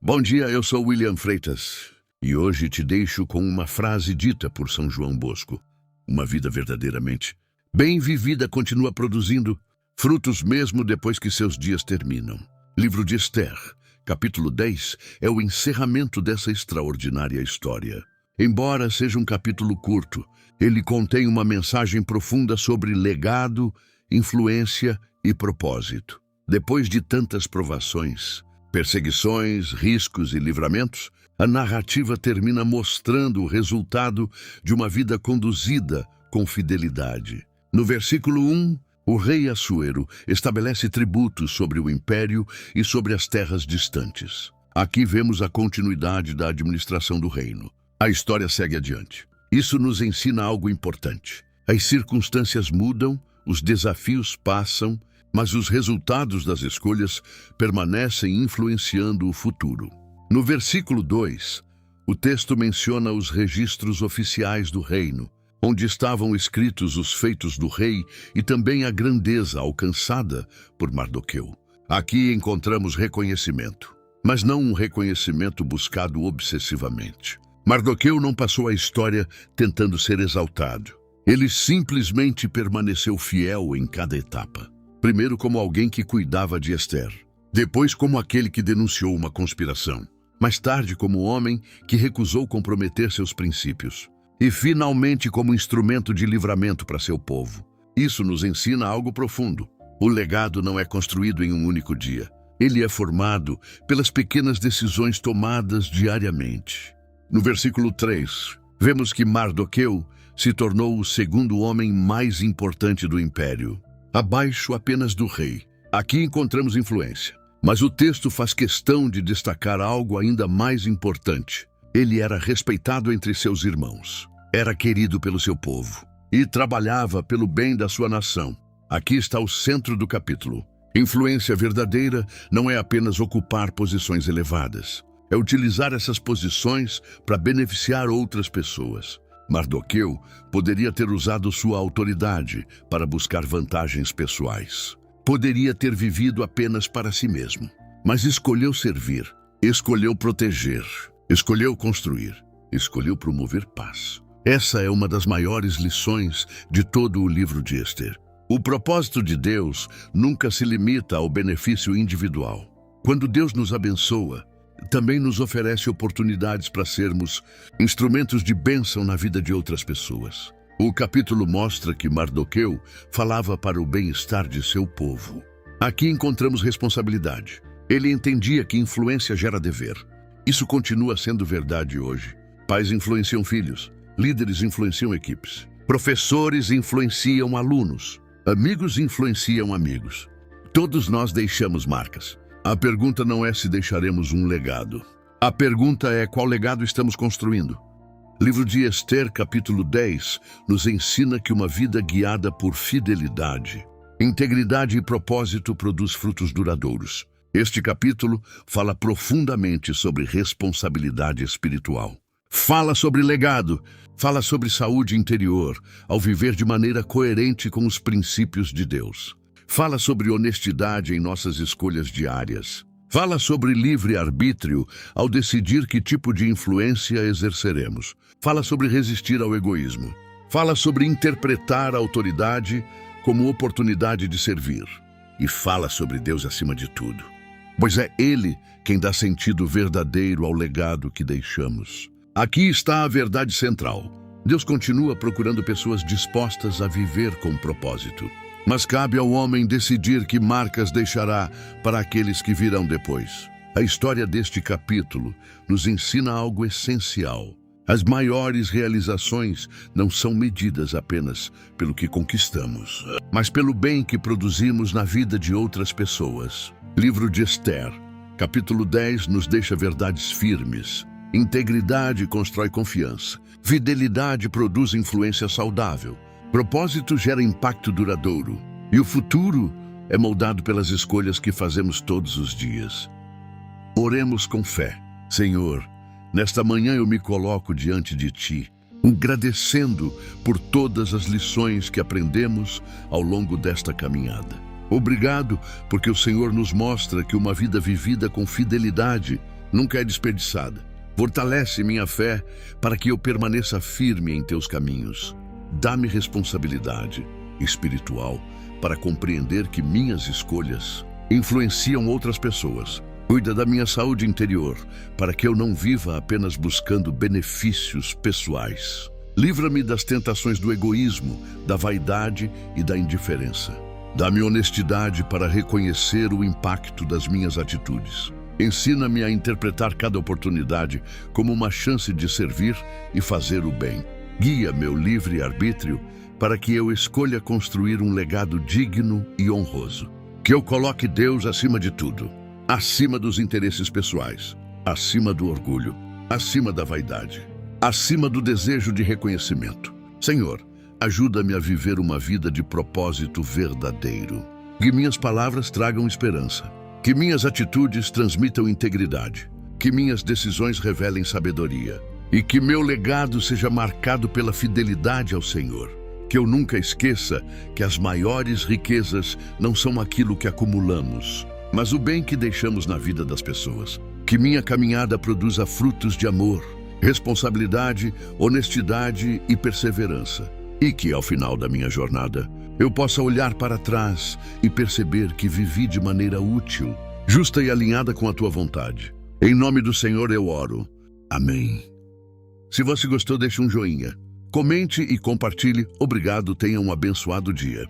Bom dia, eu sou William Freitas e hoje te deixo com uma frase dita por São João Bosco. Uma vida verdadeiramente bem vivida continua produzindo frutos mesmo depois que seus dias terminam. Livro de Esther, capítulo 10, é o encerramento dessa extraordinária história. Embora seja um capítulo curto, ele contém uma mensagem profunda sobre legado, influência e propósito. Depois de tantas provações, perseguições, riscos e livramentos, a narrativa termina mostrando o resultado de uma vida conduzida com fidelidade. No versículo 1, o rei Assuero estabelece tributos sobre o império e sobre as terras distantes. Aqui vemos a continuidade da administração do reino. A história segue adiante. Isso nos ensina algo importante. As circunstâncias mudam, os desafios passam, mas os resultados das escolhas permanecem influenciando o futuro. No versículo 2, o texto menciona os registros oficiais do reino, onde estavam escritos os feitos do rei e também a grandeza alcançada por Mardoqueu. Aqui encontramos reconhecimento, mas não um reconhecimento buscado obsessivamente. Mardoqueu não passou a história tentando ser exaltado. Ele simplesmente permaneceu fiel em cada etapa. Primeiro como alguém que cuidava de Esther, depois como aquele que denunciou uma conspiração, mais tarde como homem que recusou comprometer seus princípios, e finalmente como instrumento de livramento para seu povo. Isso nos ensina algo profundo. O legado não é construído em um único dia. Ele é formado pelas pequenas decisões tomadas diariamente. No versículo 3, vemos que Mardoqueu se tornou o segundo homem mais importante do império, abaixo apenas do rei. Aqui encontramos influência, mas o texto faz questão de destacar algo ainda mais importante. Ele era respeitado entre seus irmãos, era querido pelo seu povo e trabalhava pelo bem da sua nação. Aqui está o centro do capítulo. Influência verdadeira não é apenas ocupar posições elevadas, é utilizar essas posições para beneficiar outras pessoas. Mardoqueu poderia ter usado sua autoridade para buscar vantagens pessoais. Poderia ter vivido apenas para si mesmo, mas escolheu servir, escolheu proteger, escolheu construir, escolheu promover paz. Essa é uma das maiores lições de todo o livro de Esther. O propósito de Deus nunca se limita ao benefício individual. Quando Deus nos abençoa, também nos oferece oportunidades para sermos instrumentos de bênção na vida de outras pessoas. O capítulo mostra que Mardoqueu falava para o bem-estar de seu povo. Aqui encontramos responsabilidade. Ele entendia que influência gera dever. Isso continua sendo verdade hoje. Pais influenciam filhos, líderes influenciam equipes, professores influenciam alunos, amigos influenciam amigos. Todos nós deixamos marcas. A pergunta não é se deixaremos um legado. A pergunta é qual legado estamos construindo. Livro de Esther, capítulo 10, nos ensina que uma vida guiada por fidelidade, integridade e propósito produz frutos duradouros. Este capítulo fala profundamente sobre responsabilidade espiritual. Fala sobre legado, fala sobre saúde interior, ao viver de maneira coerente com os princípios de Deus. Fala sobre honestidade em nossas escolhas diárias. Fala sobre livre-arbítrio ao decidir que tipo de influência exerceremos. Fala sobre resistir ao egoísmo. Fala sobre interpretar a autoridade como oportunidade de servir. E fala sobre Deus acima de tudo, pois é Ele quem dá sentido verdadeiro ao legado que deixamos. Aqui está a verdade central. Deus continua procurando pessoas dispostas a viver com propósito. Mas cabe ao homem decidir que marcas deixará para aqueles que virão depois. A história deste capítulo nos ensina algo essencial. As maiores realizações não são medidas apenas pelo que conquistamos, mas pelo bem que produzimos na vida de outras pessoas. Livro de Esther, capítulo 10, nos deixa verdades firmes. Integridade constrói confiança. Fidelidade produz influência saudável. Propósito gera impacto duradouro, e o futuro é moldado pelas escolhas que fazemos todos os dias. Oremos com fé. Senhor, nesta manhã eu me coloco diante de Ti, agradecendo por todas as lições que aprendemos ao longo desta caminhada. Obrigado porque o Senhor nos mostra que uma vida vivida com fidelidade nunca é desperdiçada. Fortalece minha fé para que eu permaneça firme em teus caminhos. Dá-me responsabilidade espiritual para compreender que minhas escolhas influenciam outras pessoas. Cuida da minha saúde interior para que eu não viva apenas buscando benefícios pessoais. Livra-me das tentações do egoísmo, da vaidade e da indiferença. Dá-me honestidade para reconhecer o impacto das minhas atitudes. Ensina-me a interpretar cada oportunidade como uma chance de servir e fazer o bem. Guia meu livre-arbítrio para que eu escolha construir um legado digno e honroso. Que eu coloque Deus acima de tudo, acima dos interesses pessoais, acima do orgulho, acima da vaidade, acima do desejo de reconhecimento. Senhor, ajuda-me a viver uma vida de propósito verdadeiro. Que minhas palavras tragam esperança. Que minhas atitudes transmitam integridade. Que minhas decisões revelem sabedoria. E que meu legado seja marcado pela fidelidade ao Senhor. Que eu nunca esqueça que as maiores riquezas não são aquilo que acumulamos, mas o bem que deixamos na vida das pessoas. Que minha caminhada produza frutos de amor, responsabilidade, honestidade e perseverança. E que, ao final da minha jornada, eu possa olhar para trás e perceber que vivi de maneira útil, justa e alinhada com a tua vontade. Em nome do Senhor eu oro. Amém. Se você gostou, deixe um joinha. Comente e compartilhe. Obrigado, tenha um abençoado dia.